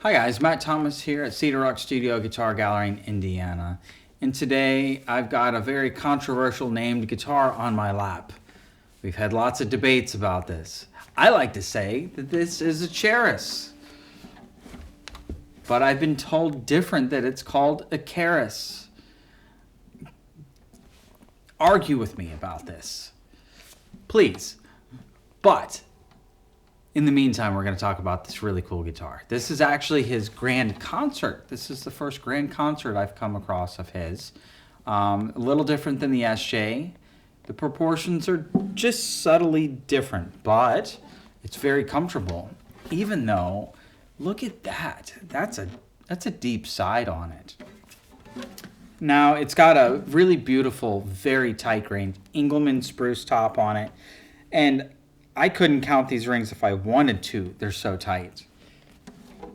Hi guys, Matt Thomas here at Cedar Studio Guitar Gallery in Indiana. And today I've got a very controversial named guitar on my lap. We've had lots of debates about this. I like to say that this is a Charis. But I've been told different, that it's called a Charis. Argue with me about this, please. But in the meantime, we're going to talk about this really cool guitar. This is actually his grand concert. This is the first grand concert I've come across of his. A little different than the SJ. The proportions are just subtly different, but it's very comfortable. Even though, look at that. That's a deep side on it. Now, it's got a really beautiful, very tight grained Engelmann Spruce top on it. And I couldn't count these rings if I wanted to. They're so tight.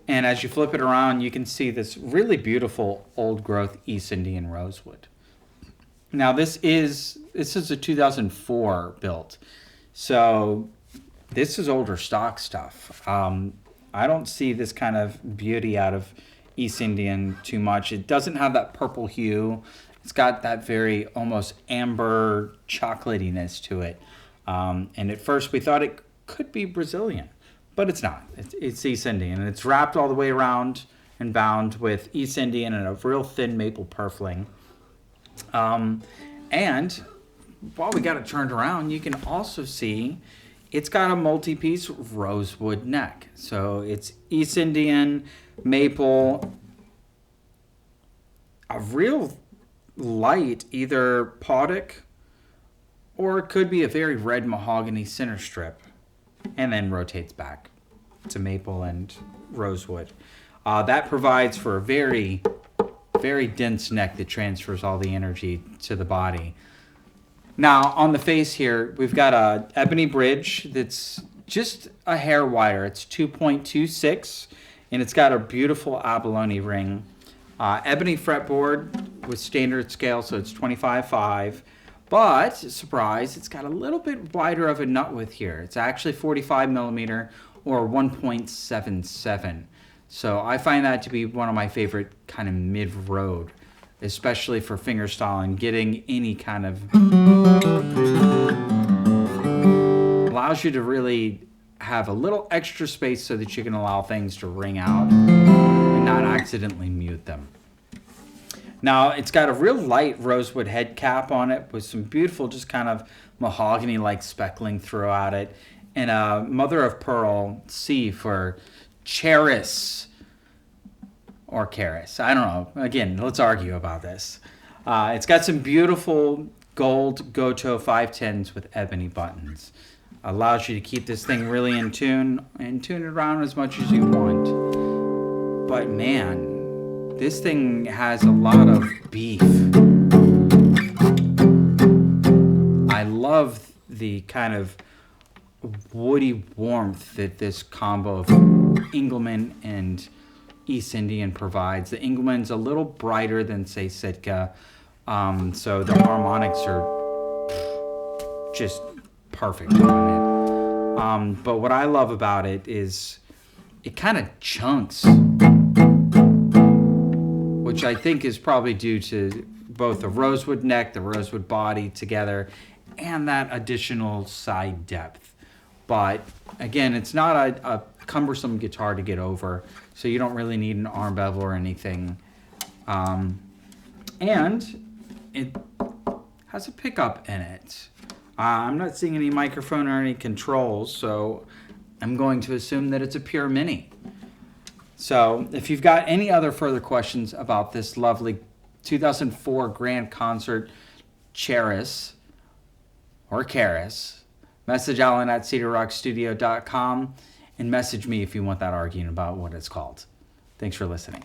And as you flip it around, you can see this really beautiful old growth East Indian Rosewood. Now this is a 2004 build. So this is older stock stuff. I don't see this kind of beauty out of East Indian too much. It doesn't have that purple hue. It's got that very almost amber chocolatiness to it. And at first we thought it could be Brazilian, but it's not. It's East Indian, and it's wrapped all the way around and bound with East Indian and a real thin maple purfling. And while we got it turned around, you can also see it's got a multi-piece rosewood neck. So it's East Indian, maple, a real light, either Podic, or it could be a very red mahogany center strip, and then rotates back to maple and rosewood. That provides for a very, very dense neck that transfers all the energy to the body. Now, on the face here, we've got a ebony bridge that's just a hair wider. It's 2.26, and it's got a beautiful abalone ring. Ebony fretboard with standard scale, so it's 25.5. But, surprise, it's got a little bit wider of a nut width here. It's actually 45 millimeter or 1.77. So I find that to be one of my favorite kind of mid-road, especially for fingerstyle and getting any kind of... allows you to really have a little extra space so that you can allow things to ring out and not accidentally mute them. Now, it's got a real light rosewood head cap on it with some beautiful, just kind of mahogany-like speckling throughout it. And a mother of pearl C for Charis or Charis. I don't know. Again, let's argue about this. It's got some beautiful gold Goto 510s with ebony buttons. Allows you to keep this thing really in tune and tune it around as much as you want. But man, this thing has a lot of beef. I love the kind of woody warmth that this combo of Engelmann and East Indian provides. The Engelmann's a little brighter than, say, Sitka, so the harmonics are just perfect on it. But what I love about it is it kind of chunks, which I think is probably due to both the rosewood neck, the rosewood body together, and that additional side depth. But again, it's not a cumbersome guitar to get over, so you don't really need an arm bevel or anything. And it has a pickup in it. I'm not seeing any microphone or any controls, so I'm going to assume that it's a pure mini. So if you've got any other further questions about this lovely 2004 Grand Concert Charis or Charis, message Alan at cedarrockstudio.com and message me if you want that arguing about what it's called. Thanks for listening.